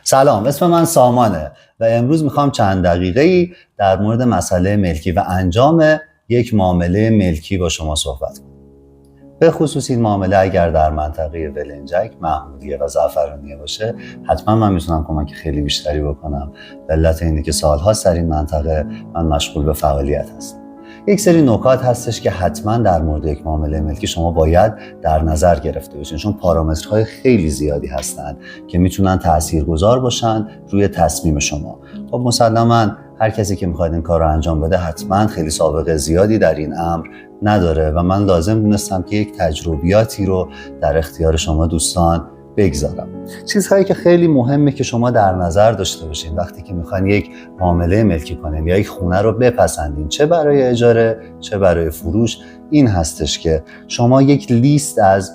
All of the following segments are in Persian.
سلام، اسم من سامانه و امروز میخوام چند دقیقه‌ای در مورد مسئله ملکی و انجام یک معامله ملکی با شما صحبت کنم. به خصوص این معامله اگر در منطقه ولنجک، محمودیه و زعفرانیه باشه، حتما من میتونم کمک خیلی بیشتری بکنم. به علت اینه که سالهاست در این منطقه من مشغول به فعالیت هستم. یک سری نکات هستش که حتما در مورد یک معامله ملکی شما باید در نظر گرفته باشین، چون پارامترهای خیلی زیادی هستن که میتونن تاثیرگذار باشن روی تصمیم شما. خب مسلماً هر کسی که میخواد این کار رو انجام بده حتما خیلی سابقه زیادی در این امر نداره و من لازم دونستم که یک تجربیاتی رو در اختیار شما دوستان بگذارم. چیزهایی که خیلی مهمه که شما در نظر داشته باشین وقتی که میخواین یک معامله ملکی کنین یا یک خونه رو بپسندین، چه برای اجاره چه برای فروش، این هستش که شما یک لیست از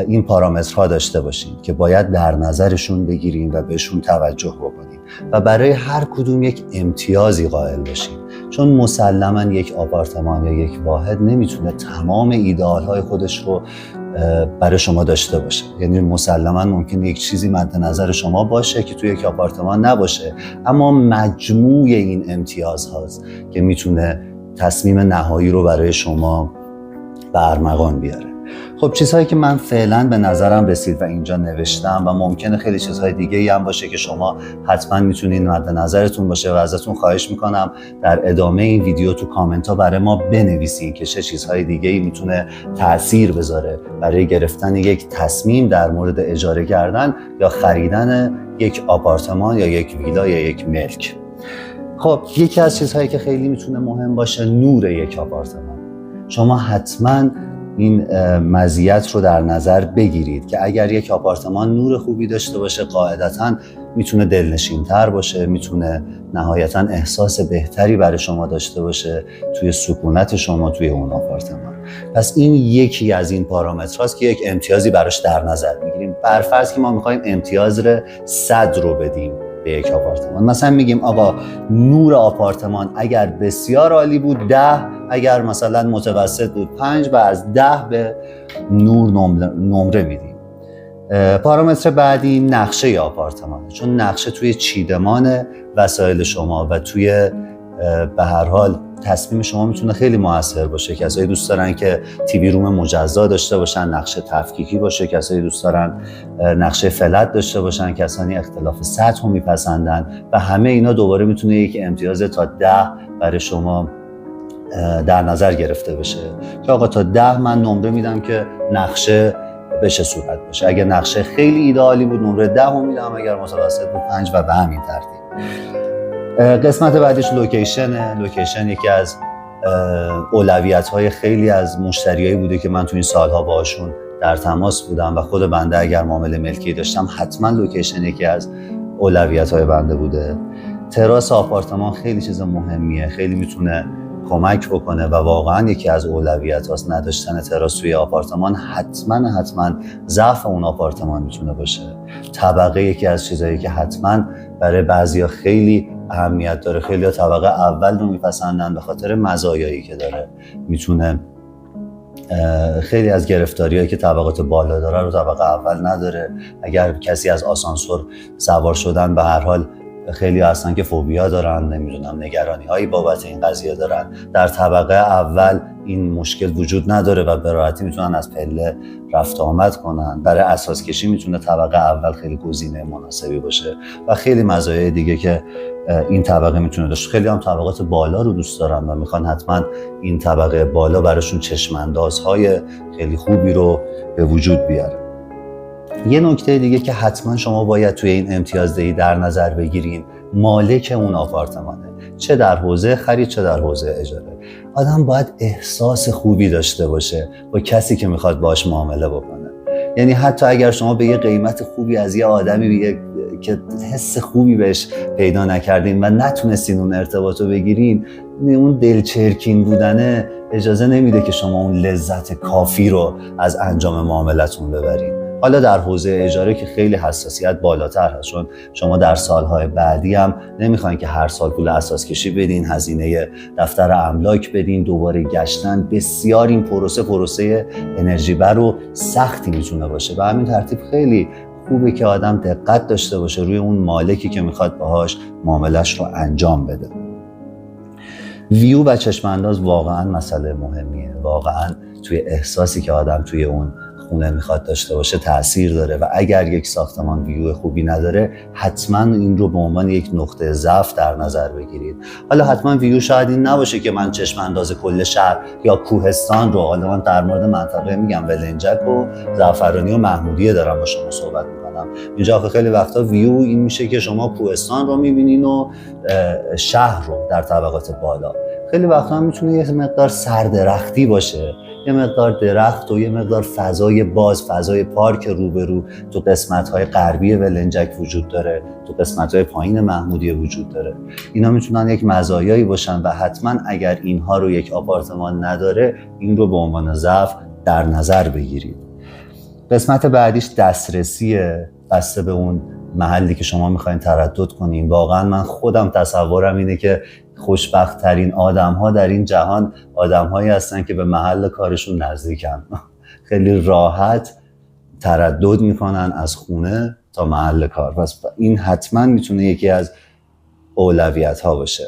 این پارامترها داشته باشین که باید در نظرشون بگیرین و بهشون توجه بکنین و برای هر کدوم یک امتیازی قائل باشین، چون مسلماً یک آپارتمان یا یک واحد نمیتونه تمام ایدئال‌های خودش رو برای شما داشته باشه. یعنی مسلماً ممکنه یک چیزی مد نظر شما باشه که توی یک آپارتمان نباشه، اما مجموع این امتیازهاست که میتونه تصمیم نهایی رو برای شما به ارمغان بیاره. خب چیزهایی که من فعلا به نظرم رسید و اینجا نوشتم و ممکنه خیلی چیزهای دیگه‌ای هم باشه که شما حتما میتونین مد نظرتون باشه و ازتون خواهش میکنم در ادامه این ویدیو تو کامنت ها برای ما بنویسین که چه چیزهای دیگه‌ای میتونه تأثیر بذاره برای گرفتن یک تصمیم در مورد اجاره کردن یا خریدن یک آپارتمان یا یک ویلا یا یک ملک. خب یکی از چیزهایی که خیلی میتونه مهم باشه نور یک آپارتمان. شما حتما این مزیت رو در نظر بگیرید که اگر یک آپارتمان نور خوبی داشته باشه قاعدتاً میتونه دلنشین‌تر باشه، میتونه نهایتاً احساس بهتری برای شما داشته باشه توی سکونت شما توی اون آپارتمان. پس این یکی از این پارامترهاست که یک امتیازی براش در نظر میگیریم. برفرض که ما میخوایم امتیاز 100 رو بدیم به یک آپارتمان، مثلا میگیم آقا نور آپارتمان اگر بسیار عالی بود 10، اگر مثلا متوسط بود 5 و از 10 به نور نمره میدیم. پارامتر بعدی نقشه آپارتمانه، چون نقشه توی چیدمان وسایل شما و توی به هر حال تصمیم شما میتونه خیلی موثر باشه. کسایی دوست دارن که تیوی روم مجزا داشته باشن، نقشه تفکیکی باشه، کسایی دوست دارن نقشه فلت داشته باشن، کسانی اختلاف سطح رو میپسندن و همه اینا دوباره میتونه یک امتیاز تا 10 برای شما در نظر گرفته بشه که آقا تا 10 من نمره میدم که نقشه بشه صورت باشه. اگر نقشه خیلی ایدئالی بود نمره 10 رو میدم، اگر متوسط بود 5 و به همین ترتیب. قسمت بعدش لوکیشن یکی از اولویت‌های خیلی از مشتریایی بوده که من تو این سالها باهاشون در تماس بودم و خود بنده اگر معامله ملکی داشتم حتما لوکیشن یکی از اولویت‌های بنده بوده. تراس آپارتمان خیلی چیز مهمیه، خیلی میتونه کمک بکنه و واقعا یکی از اولویت هاست. نداشتن تراس توی آپارتمان حتما ضعف اون آپارتمان میتونه باشه. طبقه یکی از چیزایی که حتما برای بعضیا خیلی اهمیت داره. خیلی‌ها طبقه اول رو میپسندن به خاطر مزایایی که داره. میتونه خیلی از گرفتاریایی که طبقات بالا داره رو طبقه اول نداره. اگر کسی از آسانسور سوار شدن به هر حال خیلی هستن که فوبیا دارن، نمیدونم نگرانی هایی بابت این قضیه دارن، در طبقه اول این مشکل وجود نداره و به راحتی میتونن از پله رفت آمد کنن. برای اساس کشی میتونه طبقه اول خیلی گزینه مناسبی باشه و خیلی مزایای دیگه که این طبقه میتونه داشت. خیلی هم طبقات بالا رو دوست دارن و میخوان حتما این طبقه بالا براشون چشماندازهای خیلی خوبی رو به وجود بیاره. یه نکته دیگه که حتما شما باید توی این امتیازدهی در نظر بگیرین مالک اون آپارتمانه، چه در حوزه خرید چه در حوزه اجاره. آدم باید احساس خوبی داشته باشه با کسی که میخواد باهاش معامله بکنه. یعنی حتی اگر شما به یه قیمت خوبی از یه آدمی که حس خوبی بهش پیدا نکردین و نتونستین اون ارتباطو بگیرین، اون دلچرکین بودنه اجازه نمیده که شما اون لذت کافی رو از انجام معاملتون ببرین. حالا در حوزه اجاره که خیلی حساسیت بالاتر هست، چون شما در سالهای بعدی هم نمیخواین که هر سال پول اساس کشی بدین، هزینه دفتر املاک بدین، دوباره گشتن. بسیار این پروسه انرژی بر و سختی میتونه باشه. به همین ترتیب خیلی خوبه که آدم دقت داشته باشه روی اون مالکی که میخواد باهاش معاملش رو انجام بده. ویو و چشم انداز واقعا مسئله مهمیه، واقعا توی احساسی که آدم توی اون خونه میخواد داشته باشه تأثیر داره و اگر یک ساختمان ویو خوبی نداره حتما این رو به عنوان یک نقطه ضعف در نظر بگیرید. حالا حتما ویو شاید این نباشه که من چشم انداز کل شهر یا کوهستان رو، حالا من در مورد منطقه میگم ولنجک و زعفرانی و محمودیه دارم با شما صحبت میکنم. اینجا خیلی وقتا ویو این میشه که شما کوهستان رو میبینین و شهر رو در طبقات بالا. خیلی وقتا هم میتونه یه مقدار سردرختی باشه، یه مقدار درخت و یه مقدار فضای باز، فضای پارک روبرو تو قسمت‌های غربی ولنجک وجود داره، تو قسمت‌های پایین محمودیه وجود داره. اینا میتونن یک مزایایی باشن و حتما اگر اینها رو یک آپارتمان نداره این رو به عنوان ضعف در نظر بگیرید. قسمت بعدیش دسترسیه، بسته به اون محلی که شما میخواین تردد کنین. واقعا من خودم تصورم اینه که خوشبخت ترین آدم ها در این جهان آدم هایی هستن که به محل کارشون نزدیکن. خیلی راحت تردد میکنن از خونه تا محل کار. پس این حتما میتونه یکی از اولویت ها باشه.